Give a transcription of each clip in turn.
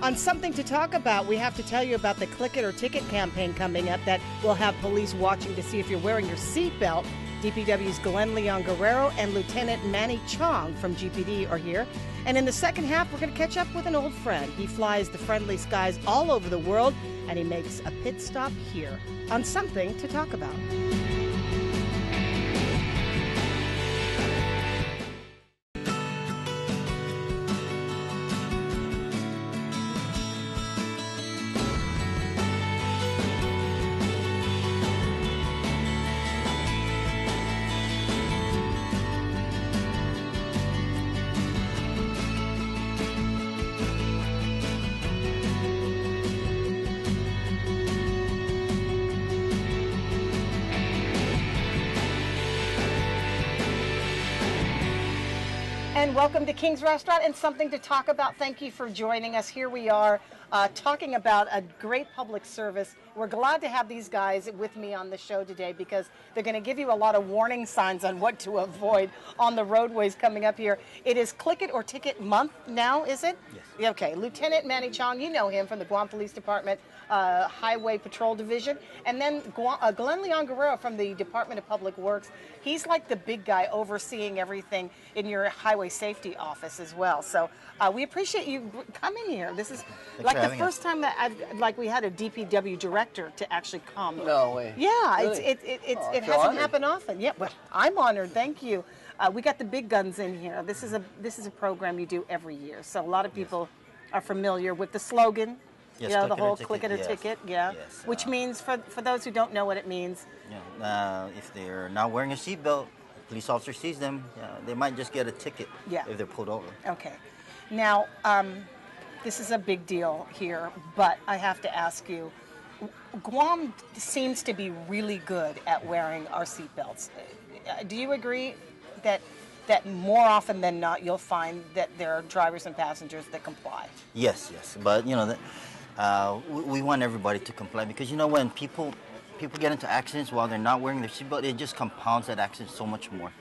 On Something to Talk About, we have to tell you about the Click It or Ticket campaign coming up that will have police watching to see if you're wearing your seatbelt. DPW's Glenn Leon Guerrero and Lieutenant Manny Chong from GPD are here. And in the second half, we're going to catch up with an old friend. He flies the friendly skies all over the world, and he makes a pit stop here on Something to Talk About. And welcome to King's Restaurant and Something to Talk About. Thank you for joining us. Here we are talking about a great public service. We're glad to have these guys with me on the show today because they're going to give you a lot of warning signs on what to avoid on the roadways coming up here. It is Click It or Ticket month now, is it? Yes. Okay. Lieutenant Manny Chong, you know him from the Guam Police Department Highway Patrol Division. And then Glenn Leon Guerrero from the Department of Public Works. He's like the big guy overseeing everything in your highway safety office as well. So we appreciate you coming here. This is like the first time that we had a DPW director to actually come. No way. Yeah, really? it hasn't happened often. Yeah, well, I'm honored. Thank you. We got the big guns in here. This is a program you do every year. So a lot of people are familiar with the slogan. Yes, you know, the whole click click it or ticket, yeah. Yes, which means, for those who don't know what it means. Yeah, if they're not wearing a seatbelt, a police officer sees them, they might just get a ticket if they're pulled over. Okay. Now, this is a big deal here, but I have to ask you, Guam seems to be really good at wearing our seatbelts. Do you agree that more often than not you'll find that there are drivers and passengers that comply? Yes, but we want everybody to comply because when people get into accidents while they're not wearing their seatbelt, it just compounds that accident so much more.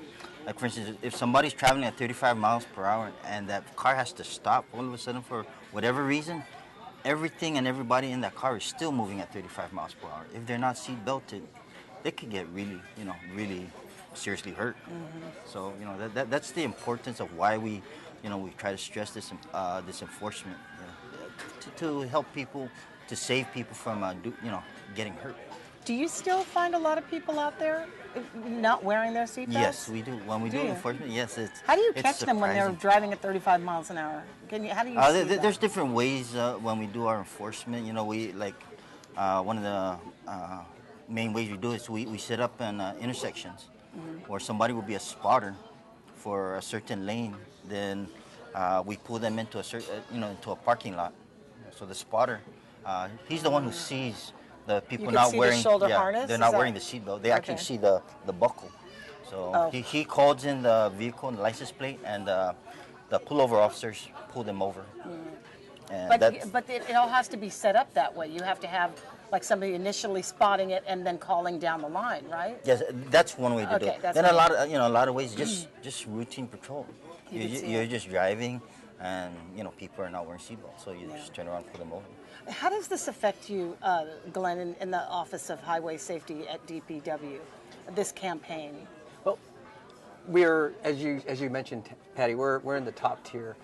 Like for instance, if somebody's traveling at 35 miles per hour and that car has to stop all of a sudden for whatever reason, everything and everybody in that car is still moving at 35 miles per hour. If they're not seat belted, they could get really seriously hurt. Mm-hmm. So that's the importance of why we try to stress this enforcement to help people, to save people from getting hurt. Do you still find a lot of people out there not wearing their seatbelts? Yes, we do. When we do enforcement, yes, How do you catch them when they're driving at 35 miles an hour? How do you see that? There's different ways when we do our enforcement. We one of the main ways we do is we set up in intersections where somebody will be a spotter for a certain lane. Then we pull them into into a parking lot. So the spotter, he's the one who sees the people not wearing the shoulder harness. They're not wearing the seatbelt. They actually see the buckle. So he calls in the vehicle and the license plate, and the pullover officers pull them over. And but it all has to be set up that way. You have to have like somebody initially spotting it and then calling down the line, right? Yes, that's one way to do it. Then a lot of ways, just routine patrol. You're just driving, and people are not wearing seatbelts, so you just turn around and pull them over. How does this affect you, Glenn, in the Office of Highway Safety at DPW? This campaign. Well, we're as you mentioned, Patty, we're in the top tier.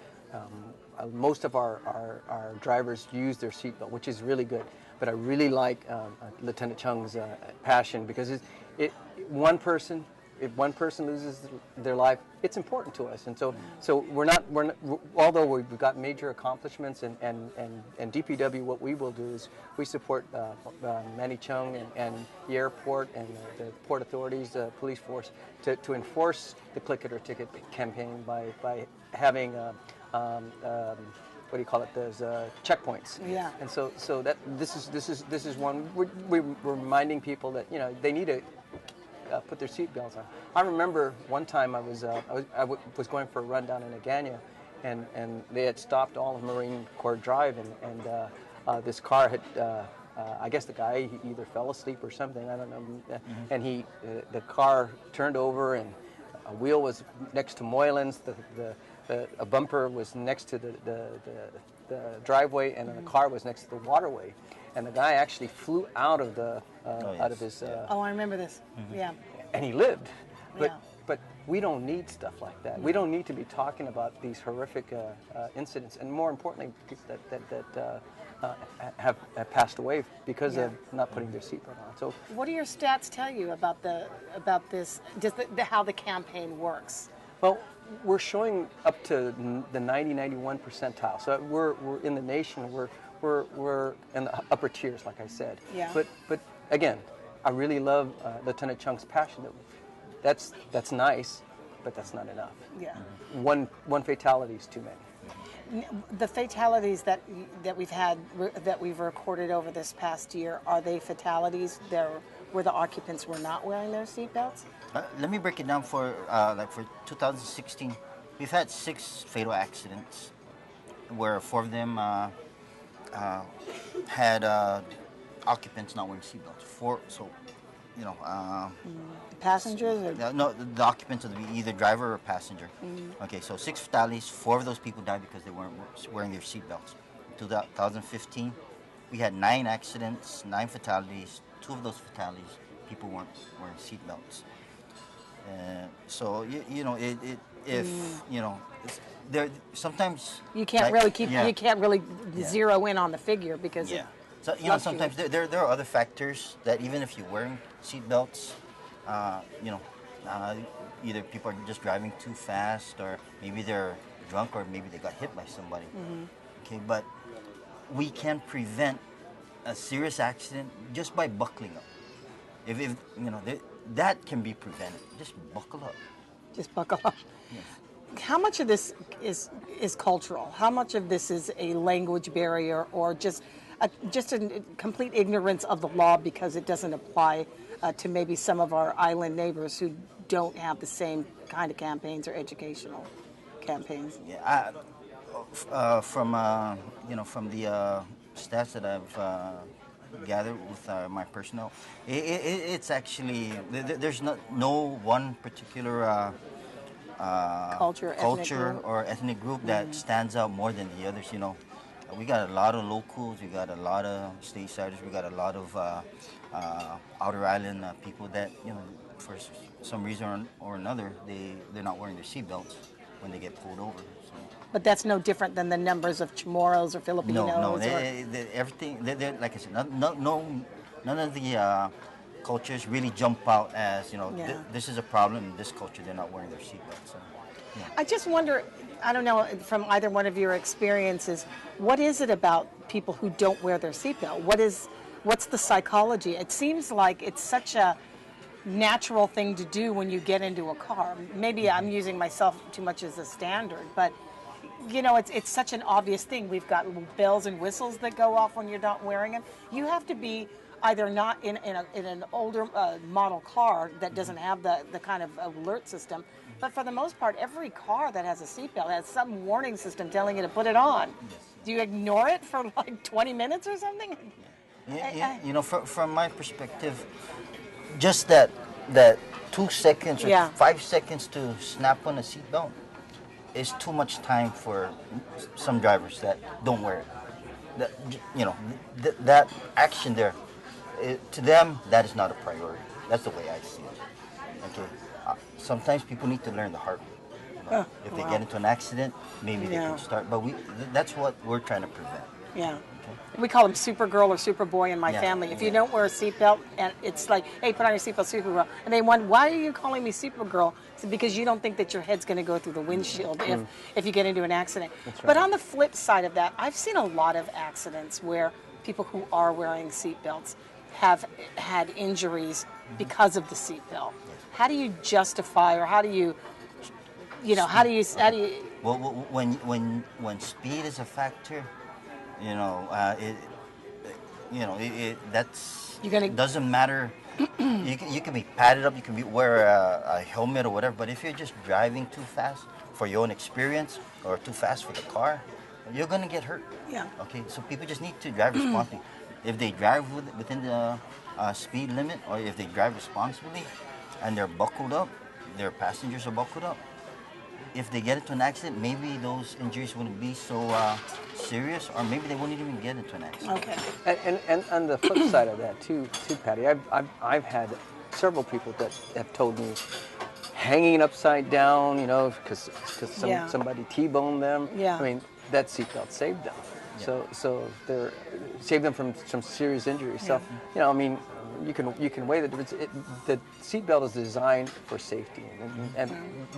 Most of our drivers use their seatbelt, which is really good. But I really like Lieutenant Chung's passion because if one person loses their life, it's important to us. And so we're not although we've got major accomplishments and DPW, what we will do is we support Manny Chung and the airport and the port authorities, the police force to enforce the Click It or Ticket campaign by having what do you call it? Those checkpoints. Yeah. And so that this is one we're reminding people that they need to put their seatbelts on. I remember one time I was going for a run down in Agana, and they had stopped all of Marine Corps Drive, and this car had I guess the guy he either fell asleep or something, I don't know, and the car turned over and a wheel was next to Moylan's. a bumper was next to the driveway, and then the car was next to the waterway, and the guy actually flew out of the out of his. Oh, I remember this. Yeah. And he lived, but Yeah. but we don't need stuff like that. We don't need to be talking about these horrific incidents, and more importantly, that have passed away because Yeah. of not putting their seatbelt on. So What do your stats tell you about this? Just how the campaign works? well, we're showing up to the 90-91 percentile. So we're in the nation. We're in the upper tiers, like I said. Yeah. But again, I really love Lieutenant Chung's passion. That's nice, but that's not enough. Yeah. One fatality is too many. The fatalities that we've recorded over this past year, are they fatalities where the occupants were not wearing their seatbelts? Let me break it down for 2016. We've had 6 fatal accidents, where 4 of them had occupants not wearing seatbelts. 4, so Passengers or no, the occupants would be either driver or passenger. Okay, so 6 fatalities. 4 of those people died because they weren't wearing their seatbelts. In 2015, we had 9 accidents, 9 fatalities. 2 of those fatalities, people weren't wearing seatbelts. So there sometimes you can't really zero in on the figure because yeah. So fluctuates. sometimes there are other factors that even if you're wearing seatbelts, either people are just driving too fast, or maybe they're drunk, or maybe they got hit by somebody. Okay, but we can prevent a serious accident just by buckling up. If that can be prevented. Just buckle up. Just buckle up. Yes. How much of this is cultural? How much of this is a language barrier, or just a complete ignorance of the law because it doesn't apply to maybe some of our island neighbors who don't have the same kind of campaigns or educational campaigns? Yeah, from the stats that I've gathered with my personnel, it's actually there's no one particular Culture or ethnic group that stands out more than the others. We got a lot of locals, we got a lot of stateside, we got a lot of outer island people that for some reason or another they're not wearing their seatbelts when they get pulled over. So. But that's no different than the numbers of Chamorros or Filipinos. No, everything. They're, like I said, none of the cultures really jump out as this is a problem in this culture. They're not wearing their seatbelts. So, yeah. I just wonder, I don't know, from either one of your experiences, what is it about people who don't wear their seatbelt? What's the psychology? It seems like it's such a natural thing to do when you get into a car. Maybe I'm using myself too much as a standard, but it's such an obvious thing. We've got bells and whistles that go off when you're not wearing them. You have to be either not in an older model car that doesn't have the kind of alert system, but for the most part, every car that has a seatbelt has some warning system telling you to put it on. Do you ignore it for like 20 minutes or something? Yeah, from my perspective, just that 2 seconds or 5 seconds to snap on a seatbelt is too much time for some drivers that don't wear it. That action there, to them, that is not a priority. That's the way I see it. Okay. Sometimes people need to learn the hard way. If they get into an accident, maybe they can start. But that's what we're trying to prevent. Yeah. Okay. We call him Supergirl or Superboy in my family. If you don't wear a seatbelt, and it's like, hey, put on your seatbelt, Supergirl. And they wonder, why are you calling me Supergirl? It's because you don't think that your head's going to go through the windshield if you get into an accident. Right. But on the flip side of that, I've seen a lot of accidents where people who are wearing seatbelts have had injuries because of the seatbelt. How do you justify, or how do you Well, when speed is a factor, it doesn't matter. You can be padded up, you can wear a helmet or whatever, but if you're just driving too fast for your own experience or too fast for the car, you're gonna get hurt. Yeah. Okay, so people just need to drive responsibly. If they drive within the speed limit, or if they drive responsibly and they're buckled up, their passengers are buckled up, if they get into an accident, maybe those injuries wouldn't be so serious, or maybe they wouldn't even get into an accident. Okay. And on the flip side of that too, Patty, I've had several people that have told me hanging upside down, you know, because Yeah. somebody T-boned them. Yeah. I mean, that seatbelt saved them. So they're saved them from some serious injuries. So you know, I mean, you can weigh the difference. The seatbelt is designed for safety, and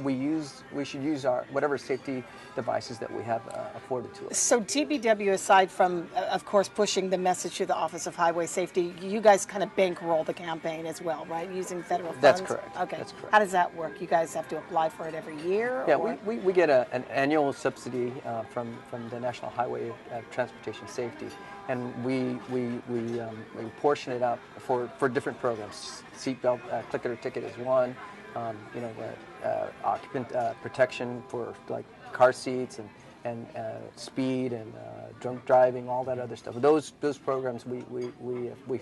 we should use our whatever safety devices that we have afforded to us. So DPW, aside from, of course, pushing the message to the Office of Highway Safety, you guys kind of bankroll the campaign as well, right? Using federal funds? That's correct. Okay. That's correct. How does that work? You guys have to apply for it every year? Yeah, or? we get an annual subsidy from the National Highway Transportation Safety, and we portion it out for different programs. Seatbelt, click it or ticket is one. You know, occupant protection for like car seats and speed and drunk driving, all that other stuff. Those programs we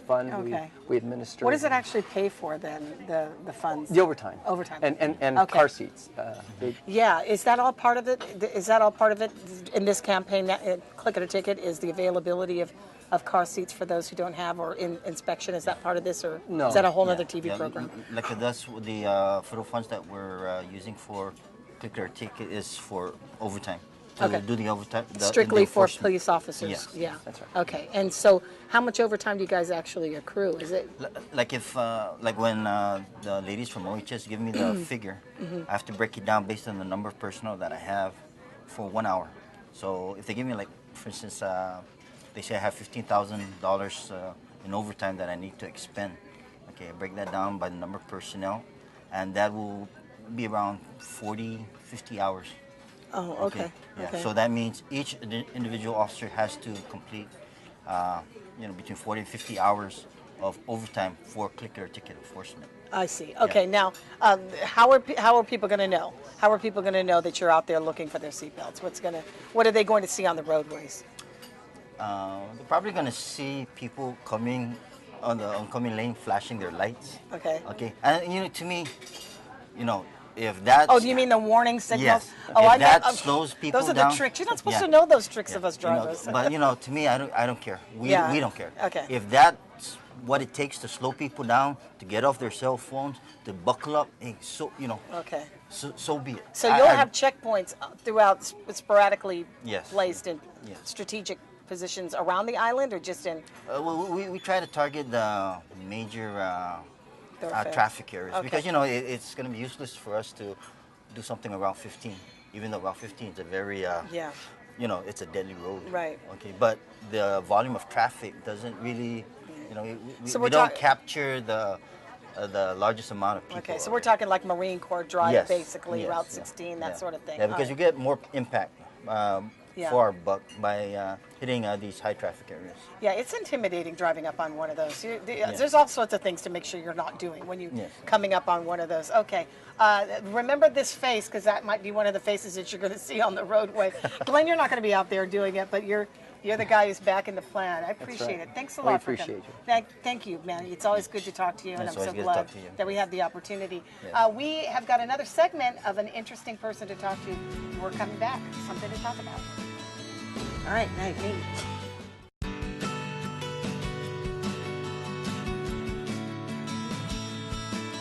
fund, Okay. we administer. What does it actually pay for then, the funds? The overtime. Overtime. And Okay. car seats. Yeah, is that all part of it? Is that all part of it in this campaign? Click it or ticket is the availability of car seats for those who don't have, or inspection. Is that part of this, or No. is that a whole other TV Yeah, program? Like with us, the federal funds that we're using for Click It or Ticket is for overtime. So Okay. they do the overtime. Strictly the for enforcement. police officers. Yes. Yeah. That's right. Okay. And so, how much overtime do you guys actually accrue? Is it? Like if, like when the ladies from OHS give me the figure, I have to break it down based on the number of personnel that I have for 1 hour. So if they give me, like, for instance, they say I have $15,000 in overtime that I need to expend. Okay, I break that down by the number of personnel, and that will be around 40, 50 hours. Oh, okay. Yeah. Okay. So that means each individual officer has to complete, you know, between 40 and 50 hours of overtime for Click It or Ticket enforcement. I see. Okay. Now, how are people going to know? How are people going to know that you're out there looking for their seatbelts? What are they going to see on the roadways? They're probably going to see people coming on the oncoming lane flashing their lights. Okay. Okay. And, you know, to me, you know, if that's... Oh, do you mean the warning signals? Yes. Oh, If I know. that slows people Those are down... the tricks. You're not supposed Yeah. to know those tricks Yeah, of us you know, drivers. but, you know, to me, I don't care. We don't care. Okay. If that's what it takes to slow people down, to get off their cell phones, to buckle up, hey, so, you know, Okay. so be it. So you'll have checkpoints throughout, sporadically Yes. placed in Yes. strategic positions around the island, or just in Well, we try to target the major thoroughfares? traffic areas, Okay. because, you know, it's going to be useless for us to do something on Route 15, even though Route 15 is a very, Yeah. you know, it's a deadly road. Right. Okay, but the volume of traffic doesn't really, you know, So we we're don't talk- capture the largest amount of people. Okay, so we're talking like Marine Corps Drive, Yes, basically, yes, Route yeah, 16, that yeah. sort of thing. Yeah, because All you right. get more impact Yeah. for our buck by hitting these high traffic areas. Yeah, it's intimidating driving up on one of those. There's all sorts of things to make sure you're not doing when you Yes. coming up on one of those. Okay, remember this face, because that might be one of the faces that you're going to see on the roadway. Glenn, you're not going to be out there doing it, but you're the guy who's back in the plan. I appreciate right. it. Thanks a We lot for appreciate coming. Thank you, man. It's always good to talk to you, and It's I'm so always good to glad talk to you. that we have the opportunity. Yes. We have got another segment of an interesting person to talk to. We're coming back. Something to talk about. All right, night, me.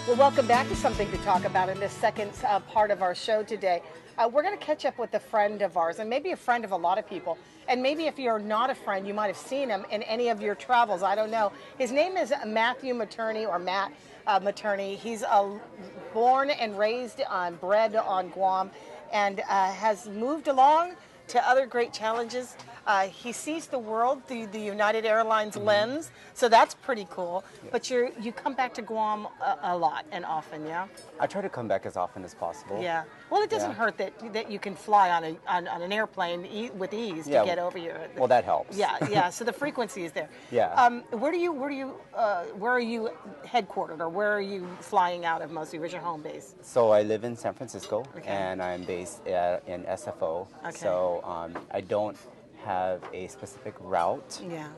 Well, welcome back to Something to Talk About in this second part of our show today. We're going to catch up with a friend of ours, and maybe a friend of a lot of people. And maybe if you're not a friend, you might have seen him in any of your travels. I don't know. His name is Matthew Materney, or Matt Materney. He's born and raised bred on Guam, and has moved along to other great challenges. He sees the world through the United Airlines lens, so that's pretty cool. Yeah. But you come back to Guam a lot and often, yeah? I try to come back as often as possible. Yeah. Well, it doesn't hurt that you can fly on an airplane with ease to get over here. Well, that helps. Yeah. So the frequency is there. Yeah. Where are you headquartered, or where are you flying out of mostly? Where's your home base? So I live in San Francisco, Okay. and I'm based in SFO. Okay. So I don't have a specific route. Yeah.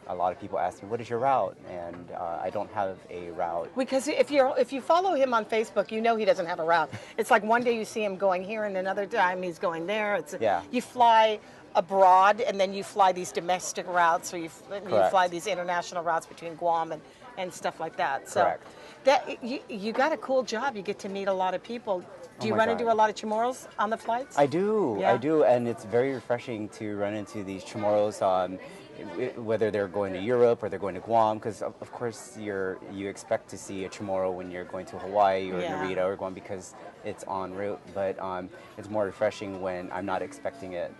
A lot of people ask me, "What is your route?" And I don't have a route. Because if you follow him on Facebook, you know he doesn't have a route. It's like one day you see him going here, and another time he's going there. Yeah. You fly abroad, and then you fly these domestic routes, or you fly these international routes between Guam and stuff like that. So Correct. that you got a cool job. You get to meet a lot of people. Do you my run God. into a lot of Chamorros on the flights? I do, Yeah. I do, and it's very refreshing to run into these Chamorros, whether they're going to Europe or they're going to Guam, because of course you expect to see a Chamorro when you're going to Hawaii or Yeah. Narita or Guam because it's en route, but it's more refreshing when I'm not expecting it.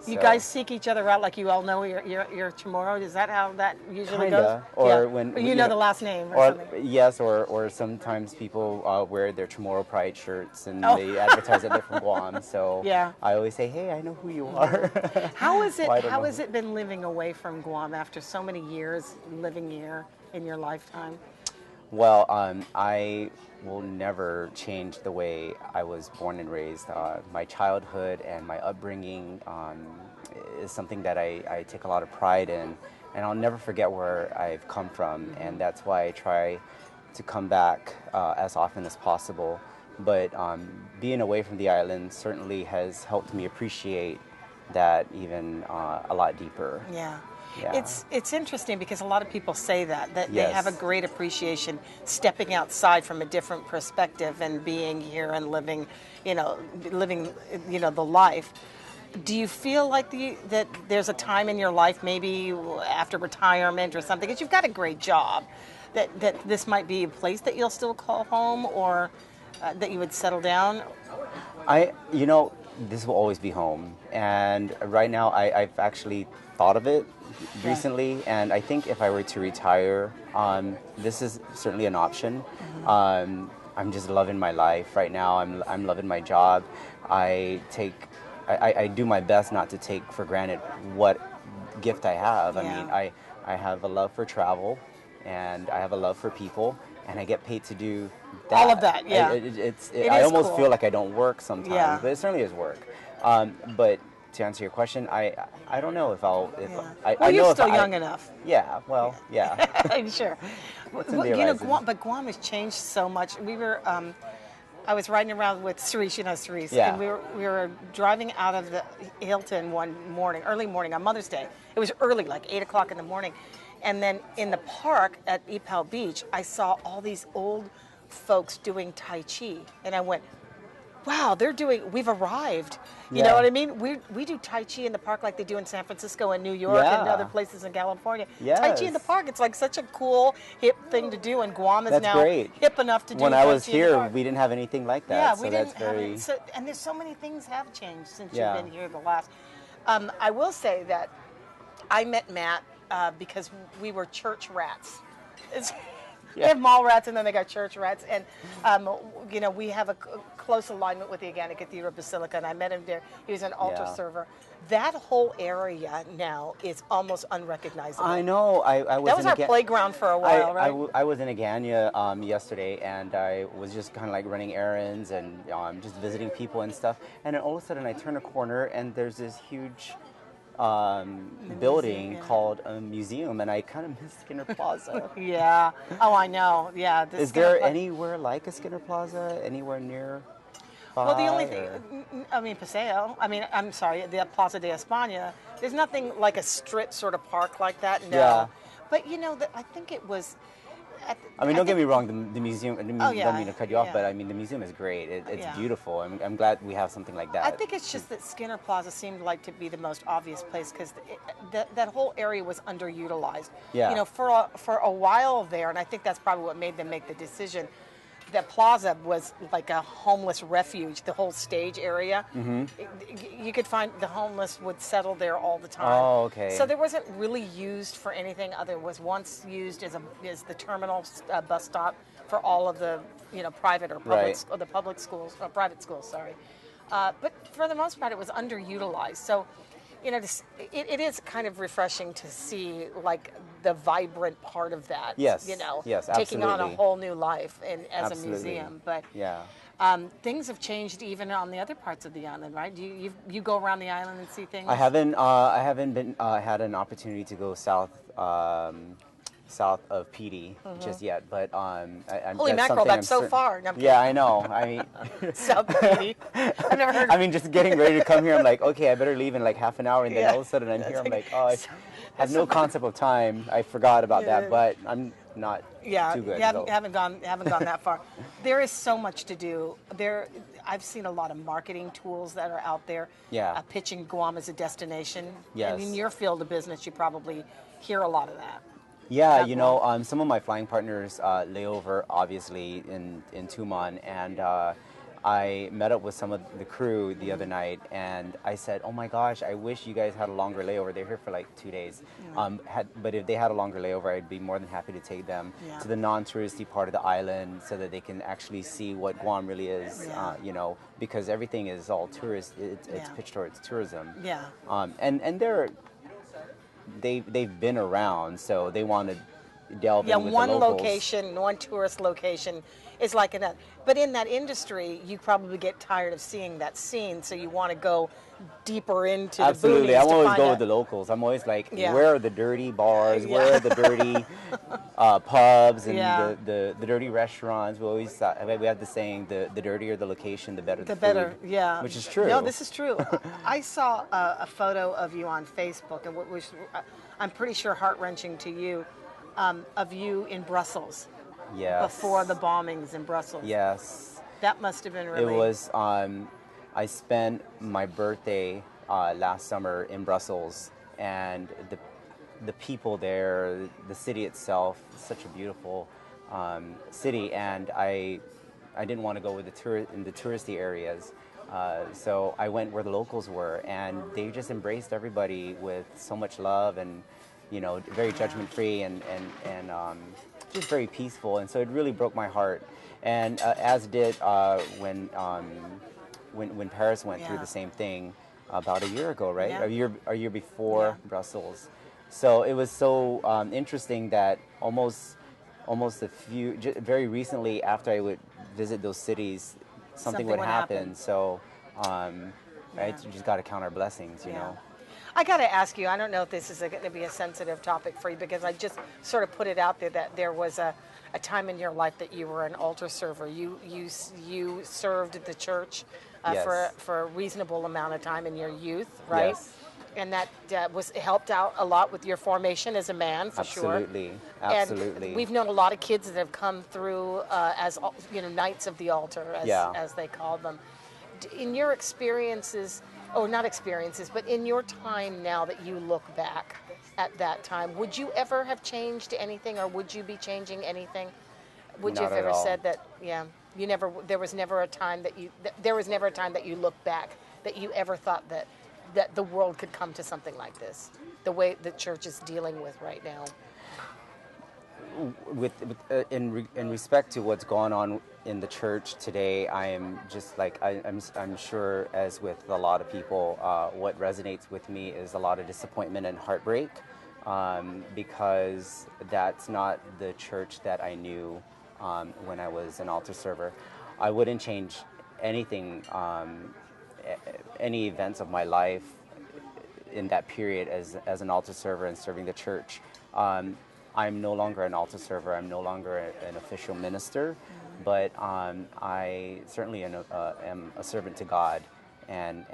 You So- guys seek each other out, like you all know your Chamorro. Is that how that usually Kinda, goes? or Yeah. when you know the last name or something. Yes, or sometimes people wear their Chamorro Pride shirts and Oh. they advertise that they're from Guam. So Yeah. I always say, "Hey, I know who you are." How is it? Well, I don't How know. has it been living away from Guam after so many years living here in your lifetime? Well, I will never change the way I was born and raised. My childhood and my upbringing is something that I take a lot of pride in, and I'll never forget where I've come from, and that's why I try to come back as often as possible. But being away from the island certainly has helped me appreciate that even a lot deeper. Yeah. Yeah. It's interesting because a lot of people say that they Yes. have a great appreciation stepping outside from a different perspective and being here and living the life. Do you feel like that there's a time in your life, maybe after retirement or something, because you've got a great job, that this might be a place that you'll still call home, or that you would settle down? This will always be home. And right now, I've actually thought of it recently. And I think if I were to retire, this is certainly an option. I'm just loving my life right now. I'm loving my job. I do my best not to take for granted what gift I have. I Yeah. mean, I have a love for travel, and I have a love for people, and I get paid to do that. All of that, yeah. I is almost cool. feel like I don't work sometimes, Yeah. but it certainly is work. But to answer your question, I don't know if I'll. If Yeah. I Well, you're know if still I- young enough. Yeah. Well. Yeah. Sure. in the You know, horizon. Guam has changed so much. We were, I was riding around with Cerise, Cerise, Yeah. and we were driving out of the Hilton one morning, early morning on Mother's Day. It was early, like 8 o'clock in the morning. And then in the park at Ipao Beach, I saw all these old folks doing Tai Chi. And I went, wow, we've arrived. You know Yeah. what I mean? We do Tai Chi in the park like they do in San Francisco and New York and Yeah. other places in California. Tai Chi in the Yes. park, it's like such a cool, hip thing to do, and Guam is That's now great. hip enough to do When Tai I was Chi in the here, park. we didn't have anything like that. Yeah, so we that's didn't have very. it. So, and there's so many things have changed since Yeah. you've been here the last. I will say that I met Matt because we were church rats. They have mall rats, and then they got church rats, and we have a close alignment with the Organic Cathedral Basilica, and I met him there. He was an altar Yeah. server. That whole area now is almost unrecognizable. I know. I was. That was in our Aga- playground for a while, right? I was in Agania yesterday, and I was just kind of like running errands and just visiting people and stuff. And then all of a sudden, I turn a corner, and there's this huge building museum. called a museum, and I kind of miss Skinner Plaza. Yeah. Oh, I know. Yeah. the Is Skinner there Pla- anywhere like a Skinner Plaza anywhere near? Well, the only thing, Paseo. I'm sorry, the Plaza de España. There's nothing like a strip sort of park like that. No. Yeah. But I think it was. Don't get me wrong. The museum. Oh, yeah, Don't mean to cut you off, yeah. but the museum is great. It's Yeah. beautiful. I'm glad we have something like that. I think it's just that Skinner Plaza seemed like to be the most obvious place because that whole area was underutilized. Yeah. For a while there, and I think that's probably what made them make the decision. That plaza was like a homeless refuge, the whole stage area. Mm-hmm. You could find the homeless would settle there all the time. Oh, okay. So there wasn't really used for anything other. It was once used as the terminal bus stop for all of the private or public Right. or the public schools or private schools. Sorry, but for the most part, it was underutilized. So. It is kind of refreshing to see like the vibrant part of that. Yes, yes, taking on a absolutely. whole new life as Absolutely. a museum. But Yeah. Things have changed even on the other parts of the island, right? You go around the island and see things? I haven't been had an opportunity to go south of PD just yet, but Holy that's mackerel, something that's so far. No, I'm Yeah, I know. I mean, South Beatty. I've never heard I mean, just getting ready to come here, I'm like, okay, I better leave in like half an hour, and then Yeah. all of a sudden I'm here. I'm That's like, oh, I have no concept of time. I forgot about Yeah. that, but I'm not Yeah, too good. you haven't, so. haven't gone that far. There is so much to do. I've seen a lot of marketing tools that are out there. Yeah. Pitching Guam as a destination. Yes. And in your field of business, you probably hear a lot of that. Yeah, That you know, some of my flying partners lay over, obviously, in Tuman, and I met up with some of the crew the other night, and I said, oh my gosh, I wish you guys had a longer layover. They're here for like 2 days. But if they had a longer layover, I'd be more than happy to take them Yeah. to the non-touristy part of the island so that they can actually see what Guam really is, Yeah. you know, because everything is all tourist, it's Yeah. pitched towards tourism. Yeah. And they've been around, so they want to delve Yeah, in with one the locals. location, one tourist location is like another. But in that industry, you probably get tired of seeing that scene, so you want to go deeper into Absolutely, the boonies I'm to always find go out- with the locals. I'm always like, Yeah. where are the dirty bars? Yeah. Where are the dirty pubs and Yeah. the dirty restaurants? We always we have the saying, the dirtier the location, the better the food. better, yeah. Which is true. No, this is true. I saw a photo of you on Facebook, and what was, I'm pretty sure, heart-wrenching to you, of you in Brussels Yes. before the bombings in Brussels. Yes. That must have been really. It was. I spent my birthday last summer in Brussels, and the people there, the city itself, is such a beautiful city, and I didn't want to go with in the touristy areas, so I went where the locals were, and they just embraced everybody with so much love and, you know, very judgment free and just very peaceful, and so it really broke my heart, and as did when Paris went through Yeah. the same thing about a year ago, right? Yeah. A year before Yeah. Brussels. So it was so interesting that almost very recently after I would visit those cities, something would happen. So I just got to count our blessings, you know. I got to ask you, I don't know if this is going to be a sensitive topic for you, because I just sort of put it out there that there was a time in your life that you were an altar server. You served the church Yes. for a reasonable amount of time in your youth, right? Yes. And that helped out a lot with your formation as a man, for sure. Absolutely, absolutely. And we've known a lot of kids that have come through as, you know, knights of the altar, as they called them. In your experiences, or not experiences, but in your time now that you look back at that time, would you ever have changed anything, or would you be changing anything? Would you Not have at ever all. said that? Yeah, there was never a time that you look back that you ever thought that the world could come to something like this, the way the church is dealing with right now. In respect to what's going on in the church today, I am just like I'm sure, as with a lot of people, what resonates with me is a lot of disappointment and heartbreak, because that's not the church that I knew when I was an altar server. I wouldn't change anything, any events of my life in that period as an altar server and serving the church. I'm no longer an altar server. I'm no longer an official minister, but I certainly am a servant to God and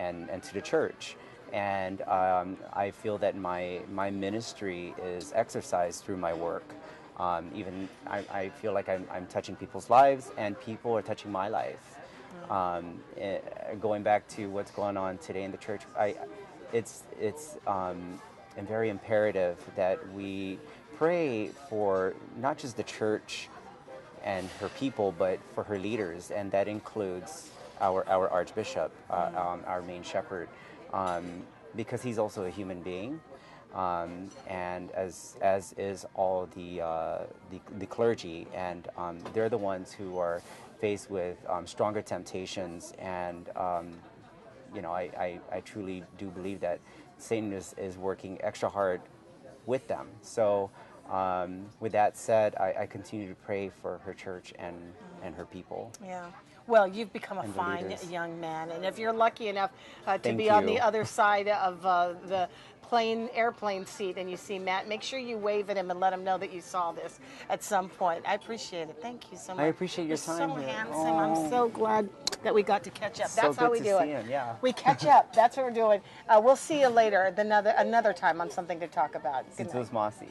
to the church. And I feel that my ministry is exercised through my work. Even I feel like I'm touching people's lives, and people are touching my life. Going back to what's going on today in the church, it's very imperative that we pray for not just the church and her people, but for her leaders, and that includes our Archbishop, our main shepherd, because he's also a human being, and as is all the clergy, and they're the ones who are faced with stronger temptations, and you know, I truly do believe that Satan is working extra hard with them. So with that said, I continue to pray for her church and her people. Yeah. Well, you've become a and the fine leaders. young man, and if you're lucky enough to Thank be on the you. other side of the airplane seat, and you see Matt, make sure you wave at him and let him know that you saw this at some point. I appreciate it. Thank you so much. I appreciate your You're time so here. handsome. Oh. I'm so glad that we got to catch up. So That's how good we to do see it. him, yeah. We catch up. That's what we're doing. We'll see you later, another time on Something to Talk About. Good It night. was Mossy.